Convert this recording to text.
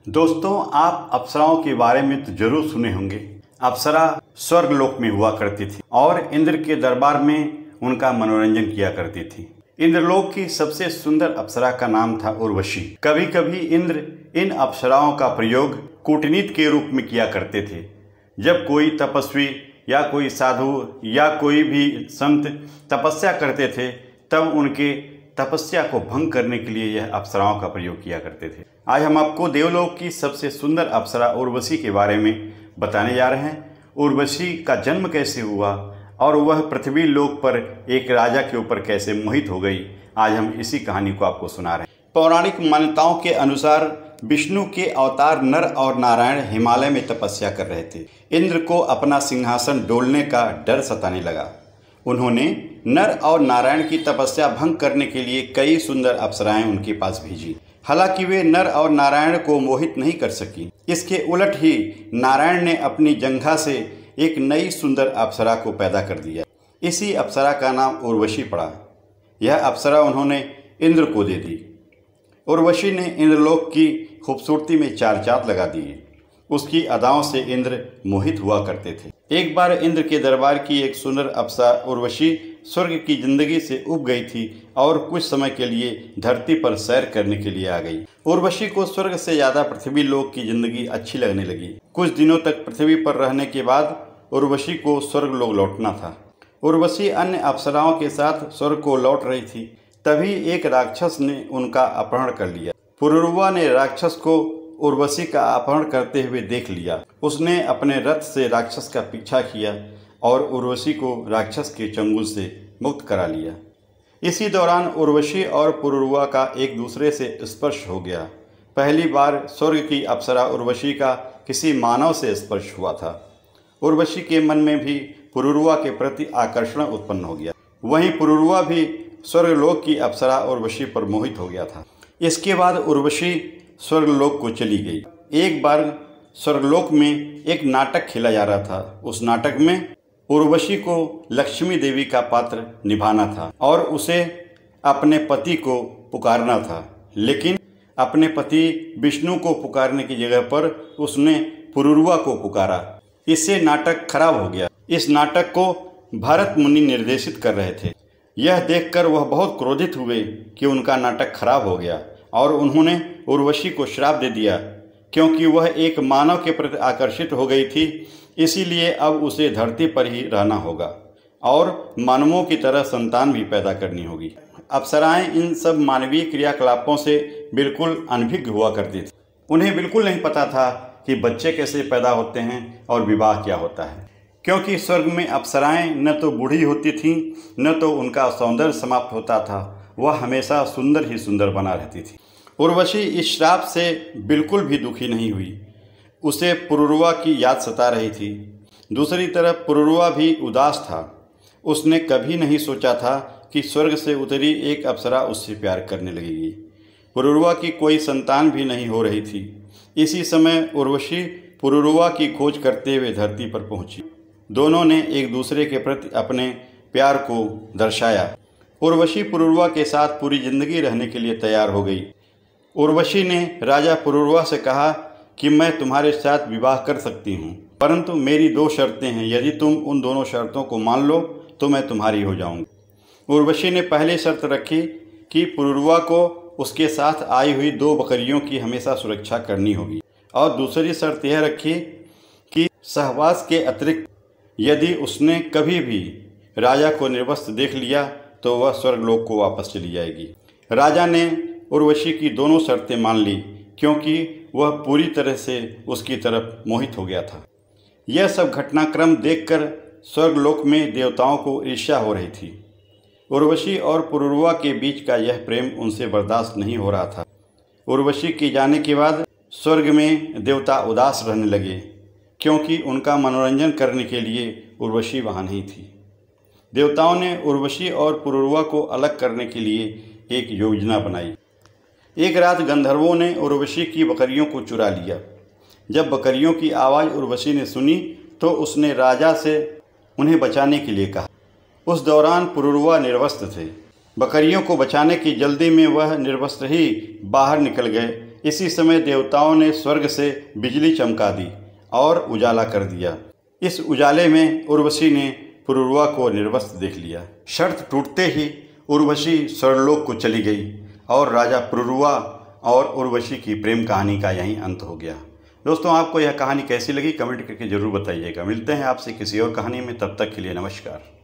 दोस्तों, आप अप्सराओं के बारे में तो जरूर सुने होंगे। अप्सरा स्वर्गलोक में हुआ करती थी और इंद्र के दरबार में उनका मनोरंजन किया करती थी। इंद्रलोक की सबसे सुंदर अप्सरा का नाम था उर्वशी। कभी कभी इंद्र इन अप्सराओं का प्रयोग कूटनीति के रूप में किया करते थे। जब कोई तपस्वी या कोई साधु या कोई भी संत तपस्या करते थे, तब उनके तपस्या को भंग करने के लिए यह अप्सराओं का प्रयोग किया करते थे। आज हम आपको देवलोक की सबसे सुंदर अप्सरा उर्वशी के बारे में बताने जा रहे हैं। उर्वशी का जन्म कैसे हुआ और वह पृथ्वी लोक पर एक राजा के ऊपर कैसे मोहित हो गई, आज हम इसी कहानी को आपको सुना रहे हैं। पौराणिक मान्यताओं के अनुसार विष्णु के अवतार नर और नारायण हिमालय में तपस्या कर रहे थे। इंद्र को अपना सिंहासन डोलने का डर सताने लगा। उन्होंने नर और नारायण की तपस्या भंग करने के लिए कई सुंदर अप्सराएं उनके पास भेजी। हालांकि वे नर और नारायण को मोहित नहीं कर सकी। इसके उलट ही नारायण ने अपनी जंघा से एक नई सुंदर अप्सरा को पैदा कर दिया। इसी अप्सरा का नाम उर्वशी पड़ा। यह अप्सरा उन्होंने इंद्र को दे दी। उर्वशी ने इंद्रलोक की खूबसूरती में चार चांद लगा दिए। उसकी अदाओं से इंद्र मोहित हुआ करते थे। एक बार इंद्र के दरबार की एक सुंदर अप्सरा उर्वशी स्वर्ग की जिंदगी से उब गई थी और कुछ समय के लिए धरती पर सैर करने के लिए आ गई। उर्वशी को स्वर्ग से ज्यादा पृथ्वी लोक की जिंदगी अच्छी लगने लगी। कुछ दिनों तक पृथ्वी पर रहने के बाद उर्वशी को स्वर्ग लोक लौटना था। उर्वशी अन्य अप्सराओं के साथ स्वर्ग को लौट रही थी। तभी एक राक्षस ने उनका अपहरण कर लिया। पुरुरवा ने राक्षस को उर्वशी का अपहरण करते हुए देख लिया। उसने अपने रथ से राक्षस का पीछा किया और उर्वशी को राक्षस के चंगुल से मुक्त करा लिया। इसी दौरान उर्वशी और पुरुरवा का एक दूसरे से स्पर्श हो गया। पहली बार स्वर्ग की अप्सरा उर्वशी का किसी मानव से स्पर्श हुआ था। उर्वशी के मन में भी पुरुरवा के प्रति आकर्षण उत्पन्न हो गया। वहीं पुरुरवा भी स्वर्गलोक की अप्सरा उर्वशी पर मोहित हो गया था। इसके बाद उर्वशी स्वर्गलोक को चली गई। एक बार स्वर्गलोक में एक नाटक खेला जा रहा था। उस नाटक में उर्वशी को लक्ष्मी देवी का पात्र निभाना था और उसे अपने पति को पुकारना था, लेकिन अपने पति विष्णु को पुकारने की जगह पर उसने पुरुरवा को पुकारा। इससे नाटक खराब हो गया। इस नाटक को भरत मुनि निर्देशित कर रहे थे। यह देखकर वह बहुत क्रोधित हुए कि उनका नाटक खराब हो गया और उन्होंने उर्वशी को श्राप दे दिया। क्योंकि वह एक मानव के प्रति आकर्षित हो गई थी, इसीलिए अब उसे धरती पर ही रहना होगा और मानवों की तरह संतान भी पैदा करनी होगी। अप्सराएं इन सब मानवीय क्रियाकलापों से बिल्कुल अनभिज्ञ हुआ करती थी। उन्हें बिल्कुल नहीं पता था कि बच्चे कैसे पैदा होते हैं और विवाह क्या होता है। क्योंकि स्वर्ग में अप्सराएं न तो बूढ़ी होती थीं, न तो उनका सौंदर्य समाप्त होता था। वह हमेशा सुंदर ही सुंदर बना रहती थी। उर्वशी इस श्राप से बिल्कुल भी दुखी नहीं हुई। उसे पुरुरवा की याद सता रही थी। दूसरी तरफ पुरुरवा भी उदास था। उसने कभी नहीं सोचा था कि स्वर्ग से उतरी एक अप्सरा उससे प्यार करने लगेगी। पुरुरवा की कोई संतान भी नहीं हो रही थी। इसी समय उर्वशी पुरुरवा की खोज करते हुए धरती पर पहुंची। दोनों ने एक दूसरे के प्रति अपने प्यार को दर्शाया। उर्वशी पुरुरवा के साथ पूरी जिंदगी रहने के लिए तैयार हो गई। उर्वशी ने राजा पुरुरवा से कहा कि मैं तुम्हारे साथ विवाह कर सकती हूँ, परंतु मेरी दो शर्तें हैं। यदि तुम उन दोनों शर्तों को मान लो तो मैं तुम्हारी हो जाऊंगी। उर्वशी ने पहली शर्त रखी कि पुरुरवा को उसके साथ आई हुई 2 बकरियों की हमेशा सुरक्षा करनी होगी और दूसरी शर्त यह रखी कि सहवास के अतिरिक्त यदि उसने कभी भी राजा को निर्वस्त्र देख लिया तो वह स्वर्गलोक को वापस चली जाएगी। राजा ने उर्वशी की दोनों शर्तें मान ली क्योंकि वह पूरी तरह से उसकी तरफ मोहित हो गया था। यह सब घटनाक्रम देखकर स्वर्गलोक में देवताओं को ईर्ष्या हो रही थी। उर्वशी और पुरुरवा के बीच का यह प्रेम उनसे बर्दाश्त नहीं हो रहा था। उर्वशी के जाने के बाद स्वर्ग में देवता उदास रहने लगे क्योंकि उनका मनोरंजन करने के लिए उर्वशी वहाँ नहीं थी। देवताओं ने उर्वशी और पुरुरवा को अलग करने के लिए एक योजना बनाई। एक रात गंधर्वों ने उर्वशी की बकरियों को चुरा लिया। जब बकरियों की आवाज़ उर्वशी ने सुनी तो उसने राजा से उन्हें बचाने के लिए कहा। उस दौरान पुरुरवा निर्वस्त्र थे। बकरियों को बचाने की जल्दी में वह निर्वस्त्र ही बाहर निकल गए। इसी समय देवताओं ने स्वर्ग से बिजली चमका दी और उजाला कर दिया। इस उजाले में उर्वशी ने पुरुरवा को निर्वस्त्र देख लिया। शर्त टूटते ही उर्वशी स्वर्गलोक को चली गई और राजा पुरुरवा और उर्वशी की प्रेम कहानी का यहीं अंत हो गया। दोस्तों, आपको यह कहानी कैसी लगी कमेंट करके जरूर बताइएगा। मिलते हैं आपसे किसी और कहानी में, तब तक के लिए नमस्कार।